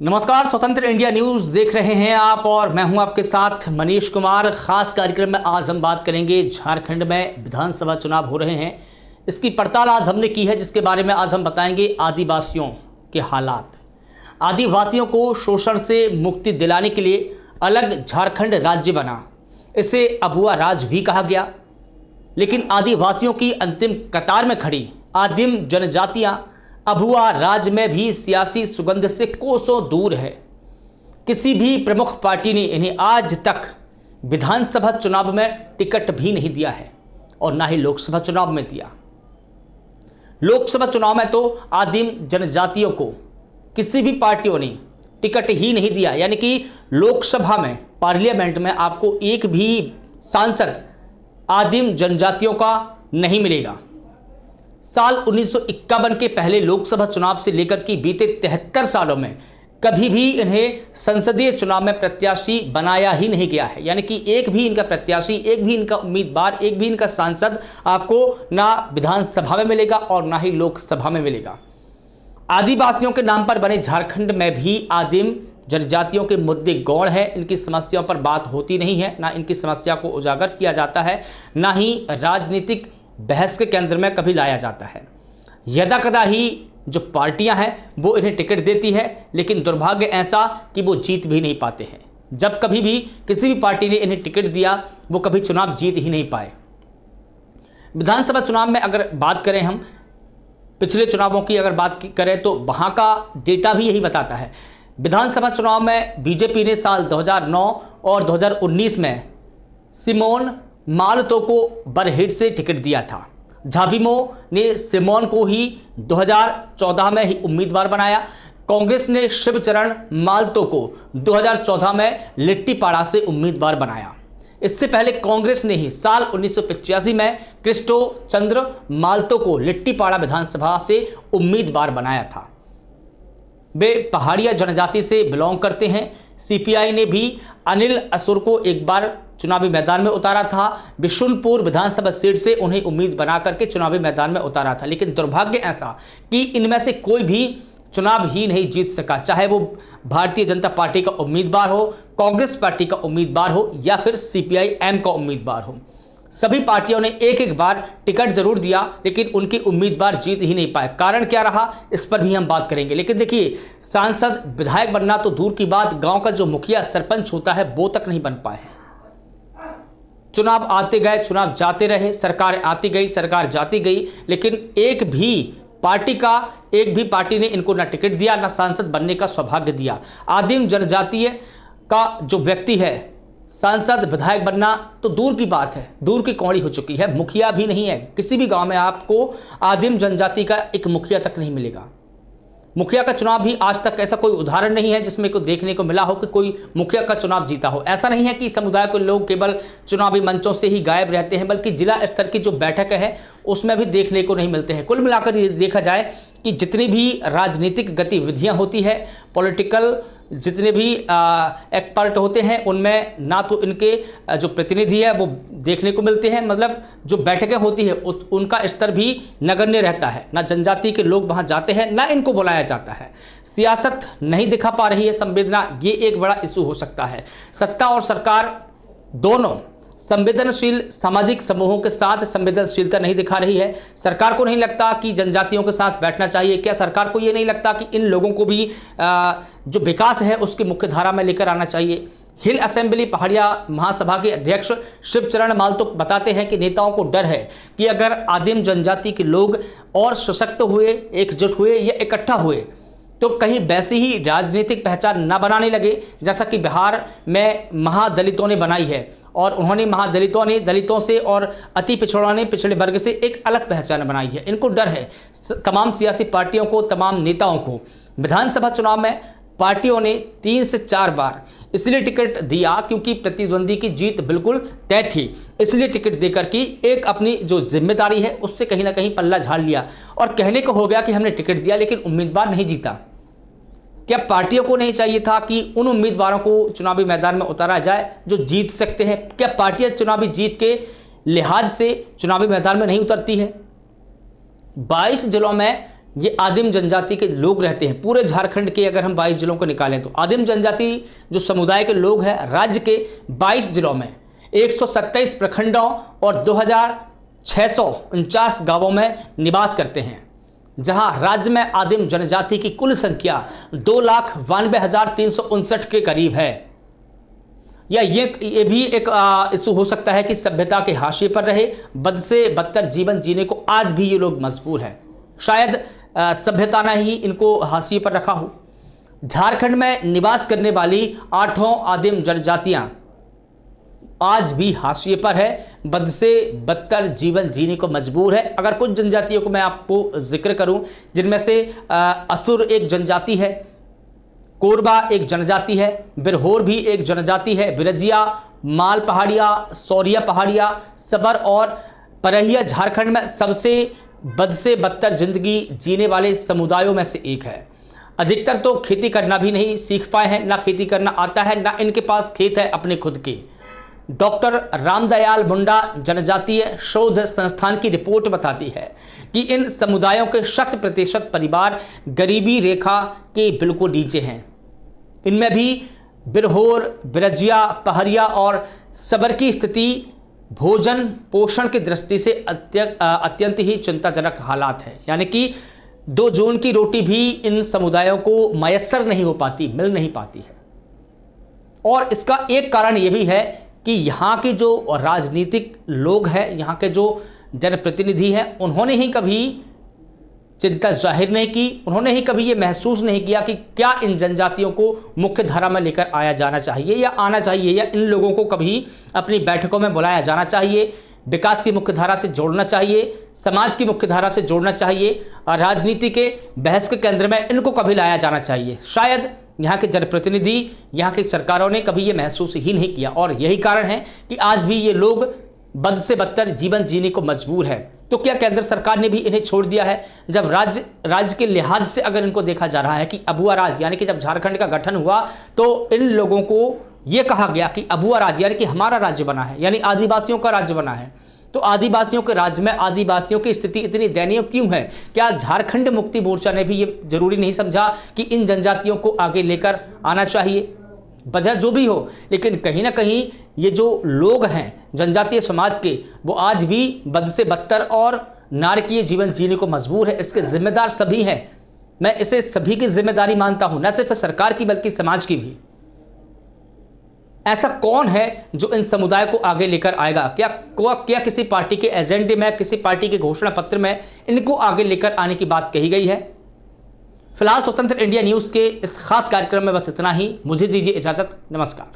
नमस्कार, स्वतंत्र India news देख रहे हैं आप और मैं हूं आपके साथ मनीष कुमार। खास कार्यक्रम में आज हम बात करेंगे झारखंड में विधानसभा चुनाव हो रहे हैं, इसकी पड़ताल आज हमने की है, जिसके बारे में आज हम बताएंगे आदिवासियों के हालात। आदिवासियों को शोषण से मुक्ति दिलाने के लिए अलग झारखंड राज्य बना, इसे अबुआ राज भी कहा गया। लेकिन आदिवासियों की अंतिम कतार में खड़ी आदिम जनजातियां अबुआ राज में भी सियासी सुगंध से कोसों दूर है। किसी भी प्रमुख पार्टी ने इन्हें आज तक विधानसभा चुनाव में टिकट भी नहीं दिया है और ना ही लोकसभा चुनाव में दिया। लोकसभा चुनाव में तो आदिम जनजातियों को किसी भी पार्टियों ने टिकट ही नहीं दिया, यानी कि लोकसभा में, पार्लियामेंट में आपको एक भी सांसद आदिम जनजातियों का नहीं मिलेगा। साल 1951 के पहले लोकसभा चुनाव से लेकर के बीते 73 सालों में कभी भी इन्हें संसदीय चुनाव में प्रत्याशी बनाया ही नहीं गया है, यानी कि एक भी इनका प्रत्याशी, एक भी इनका उम्मीदवार, एक भी इनका सांसद आपको ना विधानसभा में मिलेगा और ना ही लोकसभा में मिलेगा। आदिवासियों के नाम पर बने झारखंड में भी आदिम जनजातियों के मुद्दे गौण है, इनकी समस्याओं पर बात होती नहीं है, ना इनकी समस्या को उजागर किया जाता है, ना ही राजनीतिक बहस के केंद्र में कभी लाया जाता है। यदा कदा ही जो पार्टियां हैं वो इन्हें टिकट देती है, लेकिन दुर्भाग्य ऐसा कि वो जीत भी नहीं पाते हैं। जब कभी भी किसी भी पार्टी ने इन्हें टिकट दिया वो कभी चुनाव जीत ही नहीं पाए। विधानसभा चुनाव में अगर बात करें, हम पिछले चुनावों की अगर बात करें तो वहां का डेटा भी यही बताता है। विधानसभा चुनाव में बीजेपी ने साल 2009 और 2019 में सिमोन मालतो को बरहेट से टिकट दिया था। झाविमो ने सिमोन को ही 2014 में ही उम्मीदवार बनाया। कांग्रेस ने शिवचरण मालतो को 2014 में लिट्टीपाड़ा से उम्मीदवार बनाया। इससे पहले कांग्रेस ने ही साल 1985 में क्रिस्टो चंद्र मालतो को लिट्टीपाड़ा विधानसभा से उम्मीदवार बनाया था। वे पहाड़िया जनजाति से बिलोंग करते हैं। सीपीआई ने भी अनिल असुर को एक बार चुनावी मैदान में उतारा था। बिशुनपुर विधानसभा सीट से उन्हें उम्मीद बना करके चुनावी मैदान में उतारा था, लेकिन दुर्भाग्य ऐसा कि इनमें से कोई भी चुनाव ही नहीं जीत सका, चाहे वो भारतीय जनता पार्टी का उम्मीदवार हो, कांग्रेस पार्टी का उम्मीदवार हो या फिर सीपीआई एम का उम्मीदवार हो। सभी पार्टियों ने एक एक बार टिकट जरूर दिया, लेकिन उनके उम्मीदवार जीत ही नहीं पाए। कारण क्या रहा, इस पर भी हम बात करेंगे। लेकिन देखिए, सांसद विधायक बनना तो दूर की बात, गांव का जो मुखिया सरपंच होता है वो तक नहीं बन पाए हैं। चुनाव आते गए, चुनाव जाते रहे, सरकार आती गई, सरकार जाती गई, लेकिन एक भी पार्टी ने इनको ना टिकट दिया, ना सांसद बनने का सौभाग्य दिया। आदिम जनजातीय का जो व्यक्ति है, सांसद विधायक बनना तो दूर की बात है, दूर की कौड़ी हो चुकी है। मुखिया भी नहीं है। किसी भी गांव में आपको आदिम जनजाति का एक मुखिया तक नहीं मिलेगा। मुखिया का चुनाव भी आज तक ऐसा कोई उदाहरण नहीं है जिसमें को देखने को मिला हो कि कोई मुखिया का चुनाव जीता हो। ऐसा नहीं है कि समुदाय के लोग केवल चुनावी मंचों से ही गायब रहते हैं, बल्कि जिला स्तर की जो बैठक है उसमें भी देखने को नहीं मिलते हैं। कुल मिलाकर ये देखा जाए कि जितनी भी राजनीतिक गतिविधियां होती है, पॉलिटिकल जितने भी एक्सपर्ट होते हैं, उनमें ना तो इनके जो प्रतिनिधि है वो देखने को मिलते हैं, मतलब जो बैठकें होती है उनका स्तर भी नगण्य रहता है। ना जनजाति के लोग वहां जाते हैं, ना इनको बुलाया जाता है। सियासत नहीं दिखा पा रही है संवेदना, ये एक बड़ा इशू हो सकता है। सत्ता और सरकार दोनों संवेदनशील सामाजिक समूहों के साथ संवेदनशीलता नहीं दिखा रही है। सरकार को नहीं लगता कि जनजातियों के साथ बैठना चाहिए। क्या सरकार को ये नहीं लगता कि इन लोगों को भी जो विकास है उसकी मुख्य धारा में लेकर आना चाहिए। हिल असेंबली पहाड़िया महासभा के अध्यक्ष शिवचरण मालतो बताते हैं कि नेताओं को डर है कि अगर आदिम जनजाति के लोग और सशक्त हुए, एकजुट हुए या इकट्ठा हुए तो कहीं वैसी ही राजनीतिक पहचान न बनाने लगे जैसा कि बिहार में महादलितों ने बनाई है। और उन्होंने महादलितों ने दलितों से और अति पिछड़ों ने पिछड़े वर्ग से एक अलग पहचान बनाई है। इनको डर है, तमाम सियासी पार्टियों को, तमाम नेताओं को। विधानसभा चुनाव में पार्टियों ने 3 से 4 बार इसलिए टिकट दिया क्योंकि प्रतिद्वंदी की जीत बिल्कुल तय थी, इसलिए टिकट देकर कि एक अपनी जो जिम्मेदारी है उससे कहीं ना कहीं पल्ला झाड़ लिया और कहने को हो गया कि हमने टिकट दिया लेकिन उम्मीदवार नहीं जीता। क्या पार्टियों को नहीं चाहिए था कि उन उम्मीदवारों को चुनावी मैदान में उतारा जाए जो जीत सकते हैं? क्या पार्टियां चुनावी जीत के लिहाज से चुनावी मैदान में नहीं उतरती है? 22 जिलों में ये आदिम जनजाति के लोग रहते हैं। पूरे झारखंड के अगर हम 22 जिलों को निकालें तो आदिम जनजाति जो समुदाय के लोग हैं राज्य के 22 जिलों में 127 प्रखंडों और 2649 गांवों में निवास करते हैं, जहां राज्य में आदिम जनजाति की कुल संख्या 2,92,359 के करीब है। या ये भी एक इशू हो सकता है कि सभ्यता के हाशिए पर रहे, बद से बदतर जीवन जीने को आज भी ये लोग मजबूर हैं। शायद सभ्यता ने ही इनको हाशिए पर रखा हो। झारखंड में निवास करने वाली 8 आदिम जनजातियां आज भी हाशिए पर है, बद से बदतर जीवन जीने को मजबूर है। अगर कुछ जनजातियों को मैं आपको जिक्र करूं, जिनमें से असुर एक जनजाति है, कोरबा एक जनजाति है, बिरहोर भी एक जनजाति है, बिरजिया, माल पहाड़िया, सौरिया पहाड़िया, सबर और परहिया झारखंड में सबसे बद से बदतर जिंदगी जीने वाले समुदायों में से एक है। अधिकतर तो खेती करना भी नहीं सीख पाए हैं, ना खेती करना आता है, ना इनके पास खेत है अपने खुद के। डॉक्टर रामदयाल मुंडा जनजातीय शोध संस्थान की रिपोर्ट बताती है कि इन समुदायों के 100% परिवार गरीबी रेखा के बिल्कुल नीचे हैं। इनमें भी बिरहोर, बिरजिया, पहरिया और सबर की स्थिति भोजन पोषण की दृष्टि से अत्यंत ही चिंताजनक हालात है। यानी कि 2 जून की रोटी भी इन समुदायों को मयस्सर नहीं हो पाती, मिल नहीं पाती है। और इसका एक कारण यह भी है कि यहाँ के जो राजनीतिक लोग हैं, यहाँ के जो जनप्रतिनिधि हैं, उन्होंने ही कभी चिंता जाहिर नहीं की, उन्होंने ही कभी ये महसूस नहीं किया कि क्या इन जनजातियों को मुख्य धारा में लेकर आया जाना चाहिए या आना चाहिए, या इन लोगों को कभी अपनी बैठकों में बुलाया जाना चाहिए, विकास की मुख्य धारा से जोड़ना चाहिए, समाज की मुख्य धारा से जोड़ना चाहिए, और राजनीति के बहस के केंद्र में इनको कभी लाया जाना चाहिए। शायद यहाँ के जनप्रतिनिधि, यहाँ की सरकारों ने कभी ये महसूस ही नहीं किया, और यही कारण है कि आज भी ये लोग बद से बदतर जीवन जीने को मजबूर है। तो क्या केंद्र सरकार ने भी इन्हें छोड़ दिया है? जब राज्य के लिहाज से अगर इनको देखा जा रहा है कि अबुआ राज, यानी कि जब झारखंड का गठन हुआ तो इन लोगों को ये कहा गया कि अबुआ राज यानी कि हमारा राज्य बना है, यानी आदिवासियों का राज्य बना है। तो आदिवासियों के राज्य में आदिवासियों की स्थिति इतनी दयनीय क्यों है? क्या झारखंड मुक्ति मोर्चा ने भी ये जरूरी नहीं समझा कि इन जनजातियों को आगे लेकर आना चाहिए? वजह जो भी हो, लेकिन कहीं ना कहीं ये जो लोग हैं जनजातीय समाज के, वो आज भी बद से बदतर और नारकीय जीवन जीने को मजबूर है। इसके जिम्मेदार सभी हैं। मैं इसे सभी की जिम्मेदारी मानता हूं, न सिर्फ सरकार की बल्कि समाज की भी। ऐसा कौन है जो इन समुदाय को आगे लेकर आएगा? क्या किसी पार्टी के एजेंडे में, किसी पार्टी के घोषणा पत्र में इनको आगे लेकर आने की बात कही गई है? फिलहाल स्वतंत्र इंडिया न्यूज़ के इस खास कार्यक्रम में बस इतना ही। मुझे दीजिए इजाजत। नमस्कार।